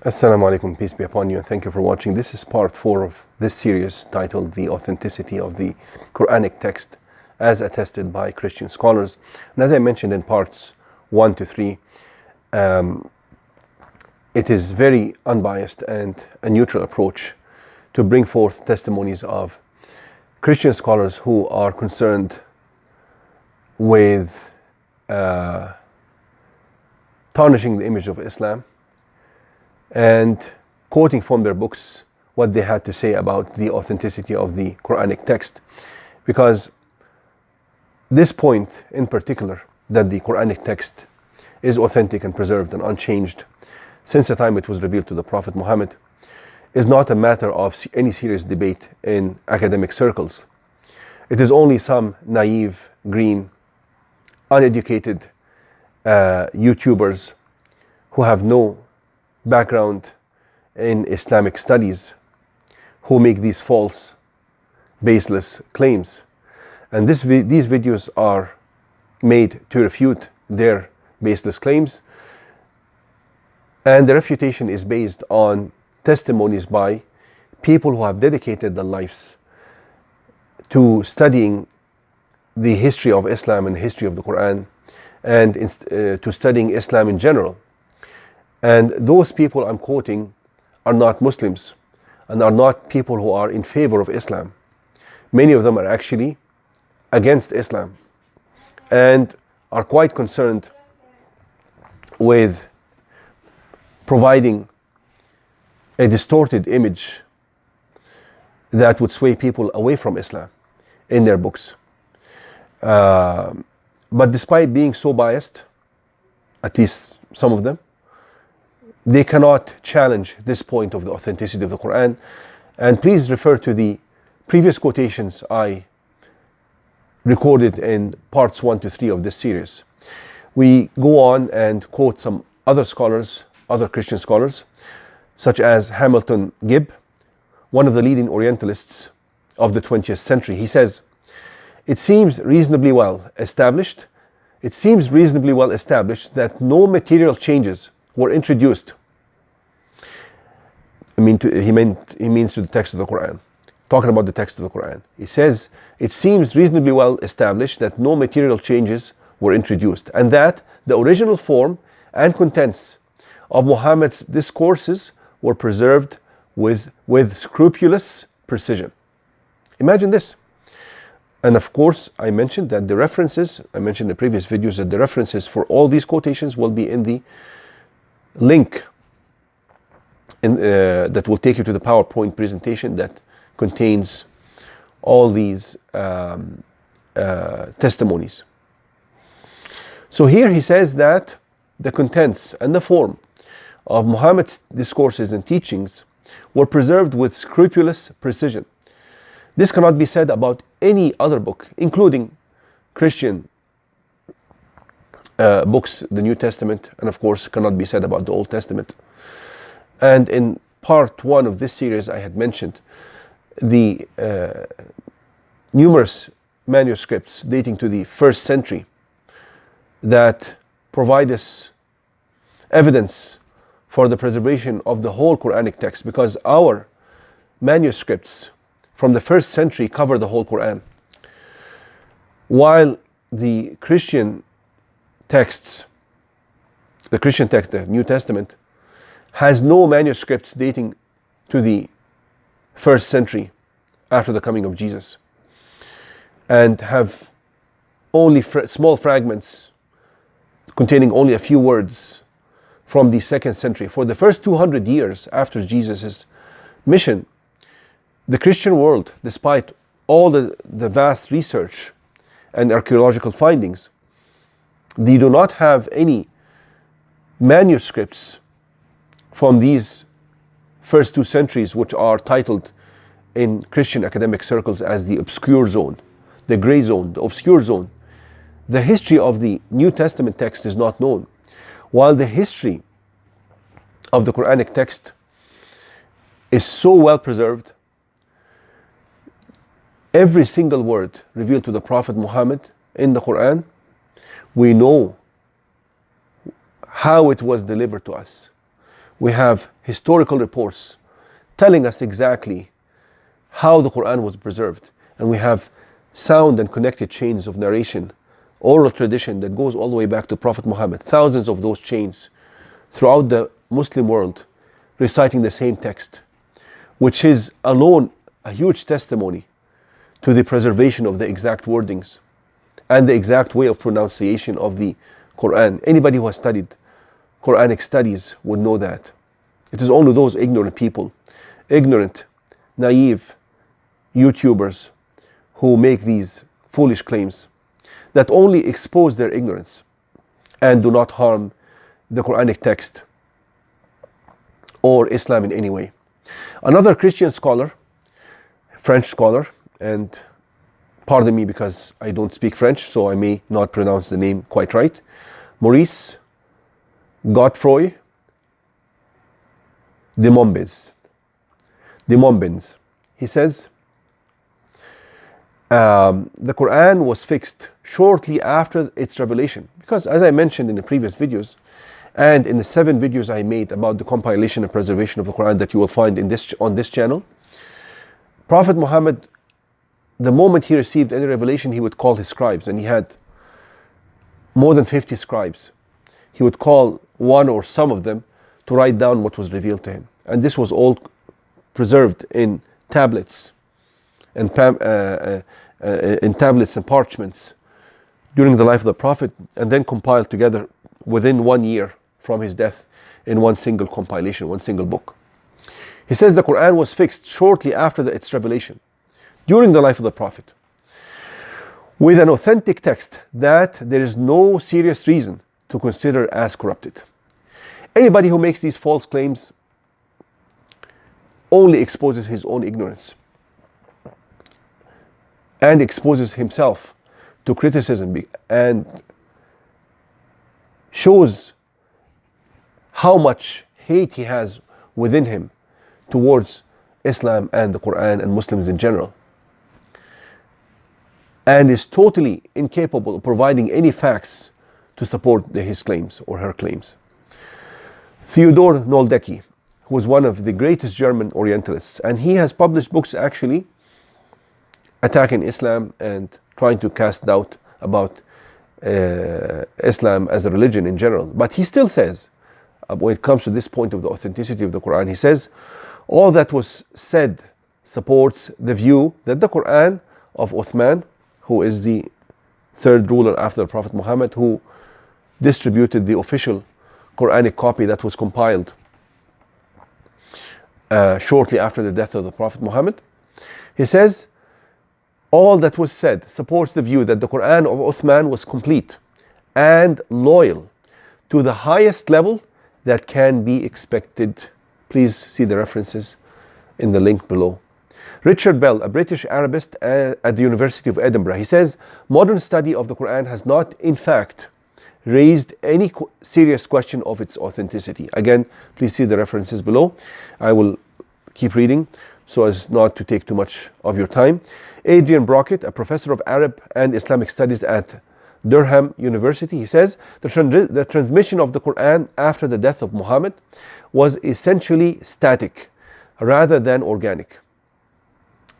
Assalamu alaikum, peace be upon you, and thank you for watching. This is part 4 of this series titled The Authenticity of the Quranic Text as Attested by Christian Scholars. And as I mentioned in parts 1 to 3, it is very unbiased and a neutral approach to bring forth testimonies of Christian scholars who are concerned with tarnishing the image of Islam and quoting from their books what they had to say about the authenticity of the Quranic text. Because this point in particular, that the Quranic text is authentic and preserved and unchanged since the time it was revealed to the Prophet Muhammad, is not a matter of any serious debate in academic circles. It is only some naive, green, uneducated YouTubers who have no background in Islamic studies who make these false, baseless claims. And these videos are made to refute their baseless claims, and the refutation is based on testimonies by people who have dedicated their lives to studying the history of Islam and the history of the Quran, and to studying Islam in general. And those people I'm quoting are not Muslims and are not people who are in favor of Islam. Many of them are actually against Islam and are quite concerned with providing a distorted image that would sway people away from Islam in their books. But despite being so biased, at least some of them, they cannot challenge this point of the authenticity of the Quran. And please refer to the previous quotations I recorded in parts 1 to 3 of this series. We go on and quote some other scholars, other Christian scholars, such as Hamilton Gibb, one of the leading Orientalists of the 20th century. He says, it seems reasonably well established that no material changes were introduced. He means to the text of the Quran, talking about the text of the Quran. He says, it seems reasonably well established that no material changes were introduced, and that the original form and contents of Muhammad's discourses were preserved with scrupulous precision. Imagine this. And of course, I mentioned that the references, I mentioned in the previous videos that the references for all these quotations will be in the link that will take you to the PowerPoint presentation that contains all these testimonies. So here he says that the contents and the form of Muhammad's discourses and teachings were preserved with scrupulous precision. This cannot be said about any other book, including Christian books, the New Testament, and of course cannot be said about the Old Testament. And in part 1 of this series I had mentioned the numerous manuscripts dating to the 1st century that provide us evidence for the preservation of the whole Quranic text, because our manuscripts from the 1st century cover the whole Quran, while the Christian texts, the New Testament, has no manuscripts dating to the 1st century after the coming of Jesus, and have only small fragments containing only a few words from the 2nd century. For the first 200 years after Jesus' mission, the Christian world, despite all the vast research and archaeological findings, they do not have any manuscripts from these first 2 centuries, which are titled in Christian academic circles as the obscure zone, the gray zone, the obscure zone. The history of the New Testament text is not known, while the history of the Quranic text is so well preserved. Every single word revealed to the Prophet Muhammad in the Quran, we know how it was delivered to us. We have historical reports telling us exactly how the Quran was preserved. And we have sound and connected chains of narration, oral tradition that goes all the way back to Prophet Muhammad. Thousands of those chains throughout the Muslim world reciting the same text, which is alone a huge testimony to the preservation of the exact wordings and the exact way of pronunciation of the Quran. Anybody who has studied Quranic studies would know that. It is only those ignorant people, ignorant, naive YouTubers who make these foolish claims that only expose their ignorance and do not harm the Quranic text or Islam in any way. Another Christian scholar, French scholar, and pardon me because I don't speak French, so I may not pronounce the name quite right, Maurice Godefroy de Mombes. He says, the Quran was fixed shortly after its revelation. Because as I mentioned in the previous videos, and in the 7 videos I made about the compilation and preservation of the Quran that you will find on this channel, Prophet Muhammad, the moment he received any revelation, he would call his scribes, and he had more than 50 scribes. He would call one or some of them to write down what was revealed to him. And this was all preserved in tablets and parchments during the life of the Prophet, and then compiled together within 1 year from his death in one single compilation, one single book. He says the Quran was fixed shortly after its revelation, during the life of the Prophet, with an authentic text that there is no serious reason to consider as corrupted. Anybody who makes these false claims only exposes his own ignorance and exposes himself to criticism and shows how much hate he has within him towards Islam and the Quran and Muslims in general, and is totally incapable of providing any facts to support his claims or her claims. Theodor Noldecki, who was one of the greatest German Orientalists, and he has published books actually attacking Islam and trying to cast doubt about Islam as a religion in general. But he still says, when it comes to this point of the authenticity of the Quran, he says, all that was said supports the view that the Quran of Uthman, who is the third ruler after the Prophet Muhammad, who distributed the official Quranic copy that was compiled shortly after the death of the Prophet Muhammad. He says, all that was said supports the view that the Quran of Uthman was complete and loyal to the highest level that can be expected. Please see the references in the link below. Richard Bell, a British Arabist at the University of Edinburgh, he says, modern study of the Quran has not, in fact, raised any serious question of its authenticity. Again, please see the references below. I will keep reading so as not to take too much of your time. Adrian Brockett, a professor of Arab and Islamic studies at Durham University, he says, the transmission of the Quran after the death of Muhammad was essentially static rather than organic.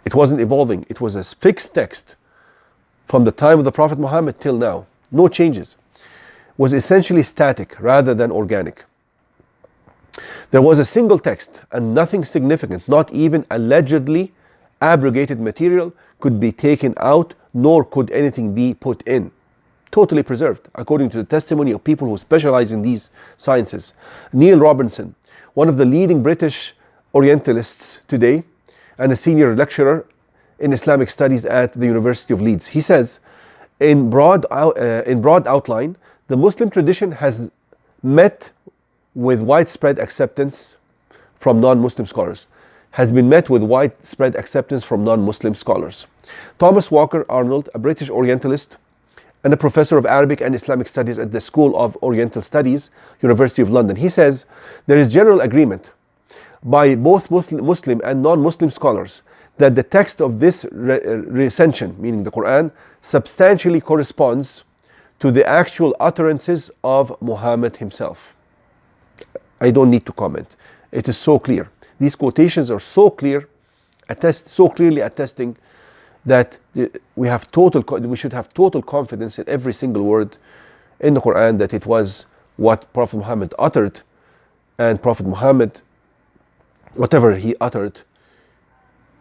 It wasn't evolving. It was a fixed text from the time of the Prophet Muhammad till now. No changes. Was essentially static rather than organic. There was a single text and nothing significant, not even allegedly abrogated material could be taken out, nor could anything be put in. Totally preserved, according to the testimony of people who specialize in these sciences. Neil Robinson, one of the leading British Orientalists today and a senior lecturer in Islamic studies at the University of Leeds, he says, in broad outline, the Muslim tradition has met with widespread acceptance from non-Muslim scholars. Has been met with widespread acceptance from non-Muslim scholars. Thomas Walker Arnold, a British Orientalist and a professor of Arabic and Islamic studies at the School of Oriental Studies, University of London, he says, there is general agreement by both Muslim and non-Muslim scholars that the text of this recension, meaning the Quran, substantially corresponds to the actual utterances of Muhammad himself. I don't need to comment. It is so clear. These quotations are so clear, so clearly attesting that we should have total confidence in every single word in the Quran, that it was what Prophet Muhammad uttered, and Prophet Muhammad, whatever he uttered,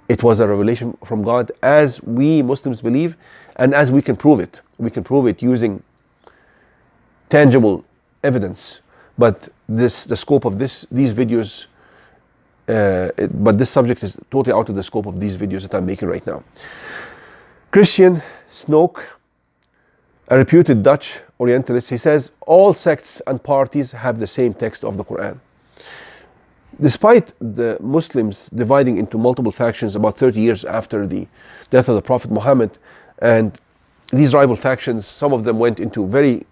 it was a revelation from God, as we Muslims believe, and as we can prove it. We can prove it using tangible evidence. But the scope of these videos, but this subject is totally out of the scope of these videos that I'm making right now. Christian Snook, a reputed Dutch Orientalist, he says all sects and parties have the same text of the Quran. Despite the Muslims dividing into multiple factions about 30 years after the death of the Prophet Muhammad, and these rival factions, some of them went into very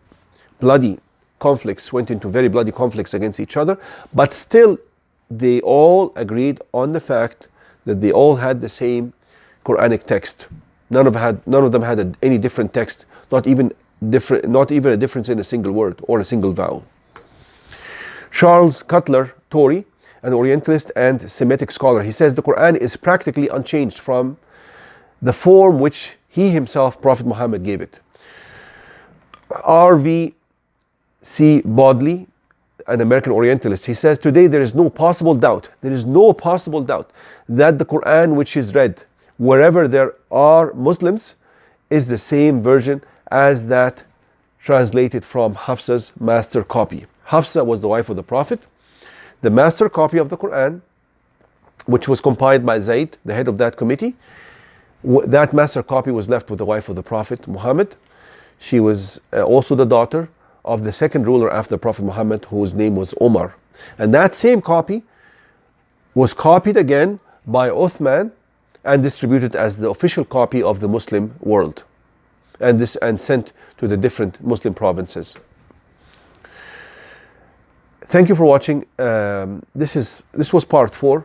bloody conflicts against each other, but still they all agreed on the fact that they all had the same Quranic text. None of them had any different text, not even a difference in a single word or a single vowel. Charles Cutler Torrey, an Orientalist and Semitic scholar, he says the Quran is practically unchanged from the form which he himself, Prophet Muhammad, gave it. R.V.C. Bodley, an American Orientalist, he says today there is no possible doubt that the Quran which is read wherever there are Muslims is the same version as that translated from Hafsa's master copy. Hafsa was the wife of the Prophet. The master copy of the Quran, which was compiled by Zayd, the head of that committee, that master copy was left with the wife of the Prophet Muhammad. She was also the daughter of the second ruler after Prophet Muhammad, whose name was Omar. And that same copy was copied again by Uthman and distributed as the official copy of the Muslim world, and sent to the different Muslim provinces. Thank you for watching. This was part 4.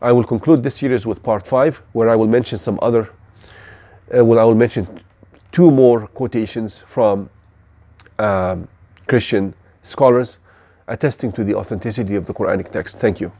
I will conclude this series with part 5, where I will mention I will mention 2 more quotations from Christian scholars attesting to the authenticity of the Quranic text. Thank you.